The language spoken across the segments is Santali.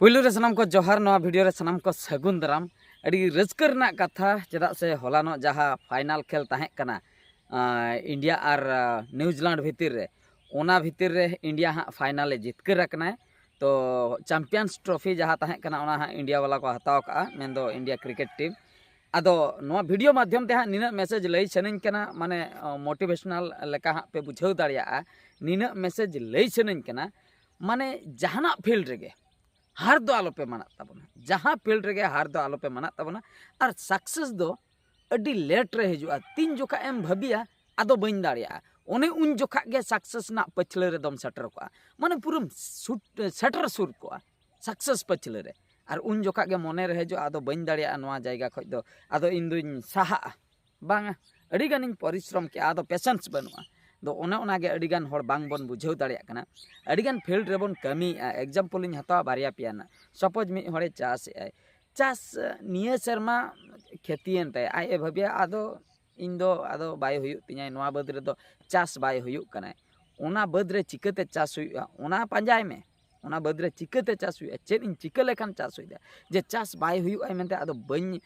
पुलू रे सनाम को जोहार नवा वीडियो रे सनाम को सगुन दाराम अड़ी रस्कर रना कथा चेदा से हलानो जहाँ फाइनल खेल ताहें कना इंडिया और न्यूजीलैंड भितर रे ओना भितर रे इंडिया हाँ फाइनल जितकर रखना तो चैंपियंस ट्रॉफी जहाँ ताहें कना ओना हाँ इंडिया वाला को हताव का मेन दो इंडिया क्रिकेट टीम आदो नवा वीडियो माध्यम ते हाँ नीना मैसेज लई सनइन कना माने मोटिवेशनल लेका हाँ पे बुझाव दाड़िया नीना मैसेज लई सनइन कना माने जहाना फील्ड रेगे हार दो आलोपे मना तबना जहाँ फील्ड रेगे हार दो आलोपे मना तबना और सक्सेस दो अड्डी लेट रे हिजुआ तीन जोखा एम भाबिया आदो बइन दाड़िया ओने उन जोखा गे सक्सेस ना पछले रे दम सेटर को माने पूरम सेटर सुर को सक्सेस पछले रे और उन जोखा गे मने रे हिजुआ आदो बइन दाड़िया नवा जायगा खoj दो आदो इन दुइन साहा बांगा अड़ी गानिन परिश्रम के आदो पेशेंस बनुआ दो ओनागे अड़ीगान हर बांग बन बुझाव दाड़िया कना अड़ीगान फील्ड रेबन कमी एग्जाम्पल इन हतावा बारिया पियाना सपोज मिद हरे चास चास निये शर्मा खेतीयन ताय आय भाबिया आदो इन दो आदो बाय हुयुग तिया नवा बद रे दो चास बाय हुयुग कना ओना बद रे चिकाते चास हुयुगा ओना पांजाय में ओना बद रे चिकाते चास हुयुगा चेद इन चिका लेखान चास हुयुगा जे चास बाय हुयुगा मेनते आदो बइन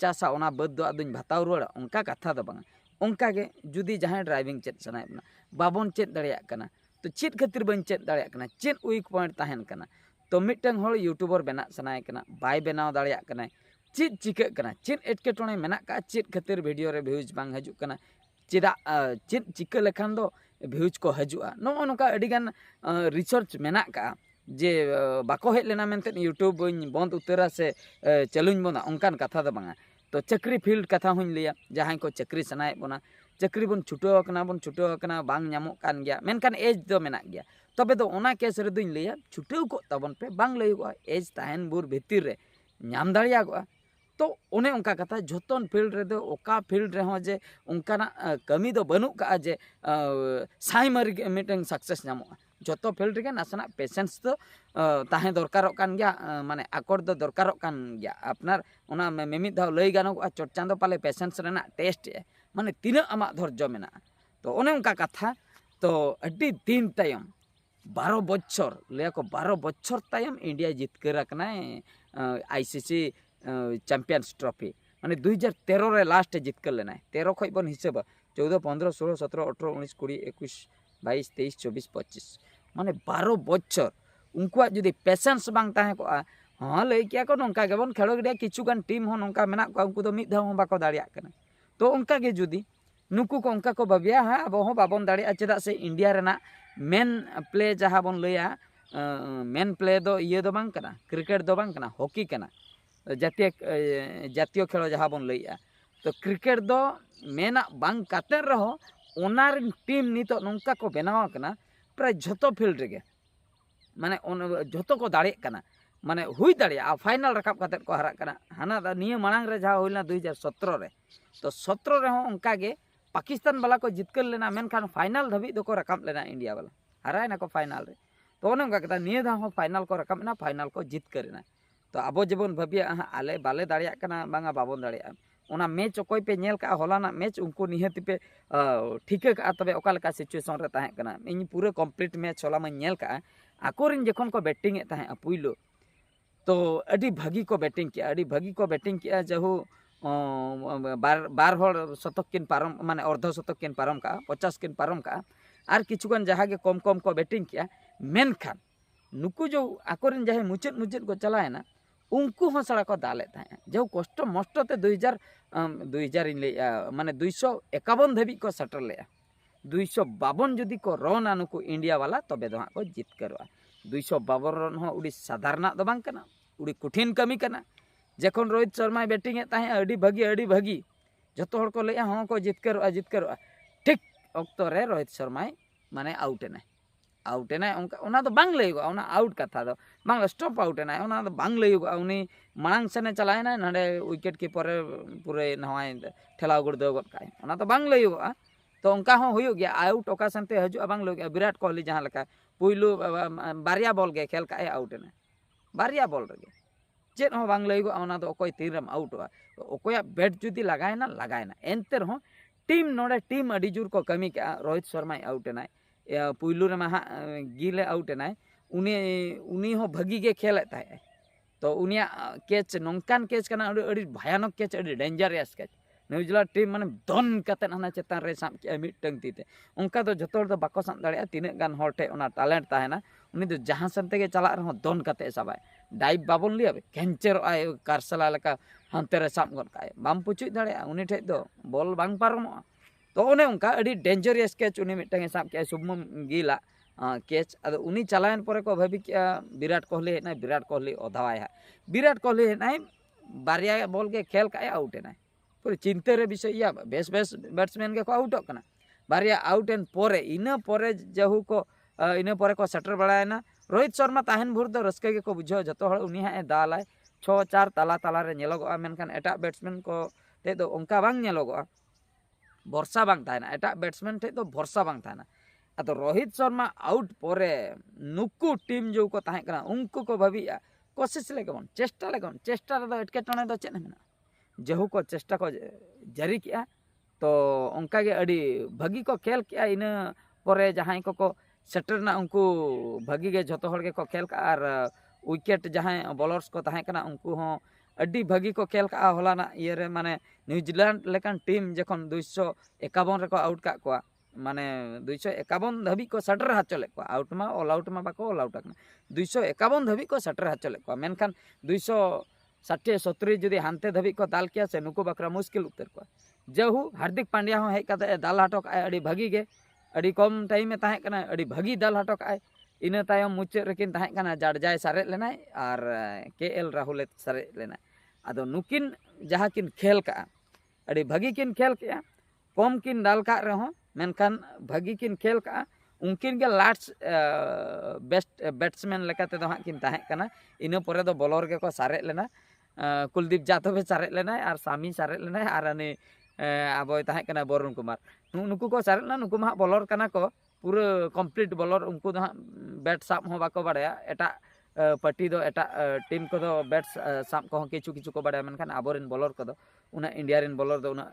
चासा ओना बद दो आदोኝ भाताव रुवाड़ा उनका कथा दो बांगा उनकागे जुदी जहाँ ड्राइविंग चेत सनायना बाबन चेत दाड़िया कना तो चेत खातिर बन चेत दाड़िया कना चेत उइक पॉइंट ताहेन कना तो मिटंग हर यूट्यूबर बना सनाय कना बाय बनाव दाड़िया कना चेत चिका कना चेत एटकेटोणे मेना का चेत खातिर वीडियो रे व्यूज बांग हजू कना चेदा चेत चिका लेखान दो व्यूज को हजुआ नो नोका अडिगान रिसर्च मेना का जे बाको हेज लेना मेनते यूट्यूब बंद उतरा से चलुñ बंदा उनकान कथा दो बांगा तो चक्री फील्ड कथा हुँ लिया जहाँ को चक्री सनाए बना चक्री बन छुटो बांग ᱧᱟᱢᱚᱜ कान गया मेनकान एज दो मेना गया तबे दो ओना केस रे दुñ लिया छुटो को तबन पे बांग लईगो एज ताहेन बुर भितिर रे ᱧᱟᱢ दाड़ियागो तो ओने उनका कथा जोतन फील्ड रे दो ओका फील्ड रे हो जे उनकाना कमी दो बनु का जे साई मारी मिटंग सक्सेस ᱧᱟᱢᱚᱜ जोतो फील्ड रे नासना पेशेंस तो ताहे दरकारों कान गया माने आकोर दो दरकारों कान गया अपनार ओना मिमिद धाव लई गानोगो चोट पाले पेशेंस रेना टेस्ट माने तीना आमा धैर्य मेना तो ओने उनका कथा तो अड्डी दिन तायम 12 बच्चर लया को 12 बच्चर तायम इंडिया जितकर आईसीसी चैंपियंस ट्रॉफी माने 2013 रे लास्ट जितकर लेना 13 खय बन हिसाब 14 15 16 17 18 19 20 21 22 23 24 25 माने 12 बच्चर उनकुआ जुदी पेशेंस बांग ताहे को हाँ लई किया को नोंका गेबन खेलो गडिया किछुगान टीम हो नोंका मेना को उनको तो मिद धाव बाको दाड़िया कना तो उनका गे जुदी नुकु को उनका को बाबिया हाँ अब हो बाबन दाड़िया चेदा से इंडिया रेना मेन प्ले जहाँ बन लैया मेन प्ले दो ये दो बांग कना क्रिकेट दो बांग कना हॉकी कना जातीय खेलो जहाँ बन लैया तो क्रिकेट दो मेना बांग काते रहो ओनार टीम नितो नोंका को बनावा कना प्राय झोतो फील्ड रे माने झोतो को दाड़े कना माने हुई दाड़िया फाइनल रकाब कते को हरा कना हाना निये मांग रे जहाँ होइना 2017 रे तो 17 रे हो उनका गे पाकिस्तान वाला को जितकर लेना मेनखान फाइनल धाबी दो को रकाब लेना इंडिया वाला हराय ना को फाइनल रे तो ओने उनका कता निये धा हो फाइनल को रकाब ना फाइनल को जितकर लेना तो अब जेबन भाबिया आले बाले दाड़िया कना बांगा बाबन दाड़िया ओना मैच अकोय पे नेल का हलाना मैच उनको निहति पे ठीका का तबे ओका लेका सिचुएशन रे ताहे कना इन पूरा कंप्लीट मैच होला मा नेल का आकोरिन जखन को बैटिंग ए ताहे पुइलो तो अड़ी भागी को बैटिंग किया जहु बार हर शतक किन पारम माने अर्ध शतक किन पारम का 50 किन पारम का आर किछुगान जहाँ के कम कम को बैटिंग किया मेनखान नुकु जो आकोरिन जहे मुचत को चलाए ना उनको हो सड़ा को दाले ताहे जो कष्ट मस्ट ते 2000 इन ले माने 251 धाबी को सटर ले 252 जदि को रन आनुको इंडिया वाला तबे दो को जीत करवा 252 रन हो उड़ी साधारण दो बांग कना उड़ी कठिन कमी कना जखन रोहित शर्मा बैटिंग ताहे अड़ी भागी जतो हर को ले हाँ को जीत करवा ठीक अक्तो रे रोहित शर्मा माने आउट ना उनका तो बांग लईगो उना आउट कथा दो बांग स्टॉप आउट ना उना तो बांग लईगो उनी मांग सेने चलाए ना नडे विकेट कीपर पूरे नहाय ठेलाव गुड़ दो गट काय उना तो बांग लईगो तो उनका हो हुयो गया आउट ओकेशन ते हजू बांग लईगो विराट कोहली जहां लका पुइलू बारिया बॉल गे खेल का आउट ना बारिया बॉल रे चेद हो बांग लईगो उना तो ओकोय तीरम आउटवा ओकोया बैट जुदी लगायना एनते रहो टीम नोडे टीम अडी जोर को कमी के रोहित शर्मा आउट ना पुइलू रे मा गिले आउट ना उनी हो भागी गे खेल ताहे तो उनिया कैच नौकान कैच करना अड़ी भयानक कैच अड़ी डेंजरियस कैच न्यूजीलैंड टीम माने दन काते हना चेतान रे साब के मिटंग तीते उनका दो जतो दो बाको साब दाड़े तीना गान हर ठे ओना टैलेंट ताहेना उनी दो जहां सन तेगे चला रहो दन काते साबाय डाइव बाबन लिया कैंचर आय कारसला लेका हांते रे साब गन काय बाम पुचुई दाड़े उनी ठे दो बॉल बांग पारमो तो ओने उनका अड़ी डेंजरियस कैच उनी मिटंग साब के शुभमन गिला कैच अद उनी चलायन परे को भाबी के विराट कोहली हेना विराट कोहली ओधावाय विराट कोहली हेना बारिया बॉल के खेल का आउट हेना पूरे चिंता रे विषय या बेस बेस बैट्समैन के को आउटक कना बारिया आउट एन पोरे इना पोरे जहु को इना पोरे को सेटर बड़ायना रोहित शर्मा ताहन भुर दो रस्के के को बुझो जतो हळ उनी हा दालाय 6-4 ताला ताला रे नेलोगआ मेनखान एटा बैट्समैन को ते दो उनका बांग नेलोगआ भरसा बांग ताहना एटा बैट्समैन थे तो भरसा बांग ताहना अतो रोहित शर्मा आउट पोरे नुकु टीम जो को ताहे कना उनको को भाबिया कोशिश लेगन चेष्टा रे दो एटकेटणे दो चेन मेना जहु को चेष्टा को जारी किया तो उनका के अड़ी भागी को खेल किया इना परे जहां को सेटर ना उनको भागी के जतो हड़ के को खेल का और विकेट जहां बॉलर्स को ताहे कना उनको हो अड़ी भागी को खेल का होलाना ये रे माने न्यूजीलैंड लेकान टीम जखन 251 रे को आउट का को माने 251 धाबी को सेटर हाचले को आउट मा ऑल आउट मा बाको ऑल आउट का 251 धाबी को सेटर हाचले को मेनखान 260-70 जुदी हानते धाबी को दाल किया से नुको बकरा मुश्किल उतर को जहु हार्दिक पांड्या हो हेक कते दाल हटक आय अड़ी भागी गे अड़ी कम टाइम में ताहे कना अड़ी भागी दाल हटक आय इना तायम मुचे रेकिन ताहे कना जड़जाय सारे लेनाय और केएल राहुल सारे लेनाय आदो नुकिन जहां किन खेल का अड़ी भागी किन खेल के कम किन दाल का रहो मेनखान भागी किन खेल का उनकिन के लास्ट बेस्ट बैट्समैन लेकाते दो हां किन ताहे कना इना परे दो बॉलर के को सारे लेना कुलदीप यादव सारे लेना और सामी सारे लेना और अने अब ताहे कना वरुण कुमार नुकु को सारे ना नुकु मा बॉलर कना को पूरा कंप्लीट बॉलर उनको दो बैट साब हो बाको बाड़या एटा पार्टी दो एटा टीम को दो बैट साब को किछु किछु को बाड़या मेनखान आबोरेन बॉलर को दो उना इंडिया रेन बॉलर दो उना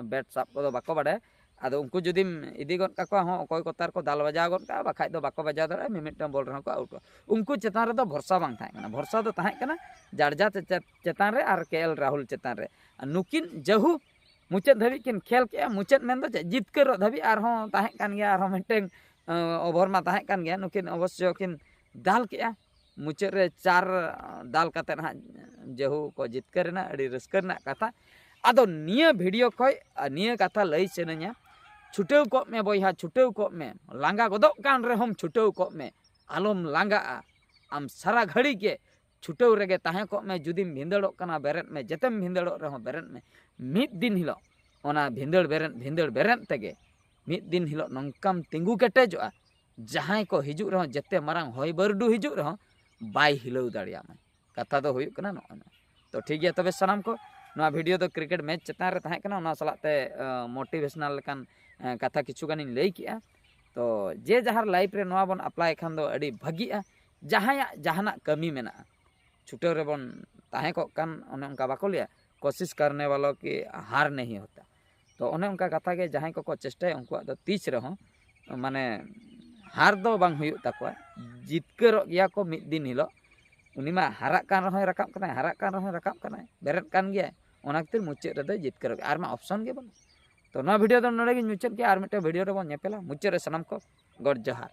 बैट साब को दो बाको बाड़या आदो उनको जुदिम इदी गन का हो अकय को तार को दाल बजा गन का बाखाय दो बाको बजा दरे मिमिटन बॉल रह को आउट उनको चेतान रे दो भरसा बांग थाय कना भरसा दो ताहे कना जड़जा चेतान रे और केएल राहुल चेतान रे नुकिन जहु मुचाद धाबी किन खेल के मुचाद मेन दो जितकर धाबी और हो ताहे कान गया और मिटेन ओवर मा ताहे कान गया नुकिन अवश्य किन दाल के मुचाद रे 4 दाल काते ना जहु को जितकर ना अड़ी रस्कर ना कथा आदो निया वीडियो खय निया कथा लई सेनया छुटेव को में बयहा छुटेव को में लांगा गदो कान रे हम छुटेव को में आलम लांगा आम सारा घड़ी के छुटेव रेगे ताहे को में जुदिम भिंदड़ो कना बेरेन में जतेम भिंदड़ो रहो बेरेन में मिद दिन हिलो ओना भिंदड़ बेरेन तेगे मिद दिन हिलो नंकाम तिंगु केटेजोआ जहां को हिजु रहो जते मारांग होय बरडू हिजु रहो बाय हिलो दाड़िया में कथा दो हुयु कना न तो ठीक गया तबे सनाम को नवा वीडियो दो क्रिकेट मैच चेतान रे ताहे कना ओना सलाते मोटिवेशनल लेकान कथा किछु गानी लई किया तो जे जहार लाइफ रे नवा बन अप्लाई खान दो अड़ी भागीआ जहाया जहाना कमी मेना छुटे रे बन ताहे को कान ओने उनका बाको लिया कोशिश करने वालों की हार नहीं होता तो ओने उनका कथा के जहां को चेष्टा उनको दो तीच रहो माने हार दो बांग हुयु ताको जितकर गया को मिद दिन हिलो उनी मा हारा कान रहो रकाब कना बेरेट कान गया ओना खातिर मुचे रे दो जितकर आर मा ऑप्शन के बन तो ना वीडियो दो नडे मुचे के आर मिटे वीडियो रे बन नेपेला मुचे रे सनम को गॉड जोहार।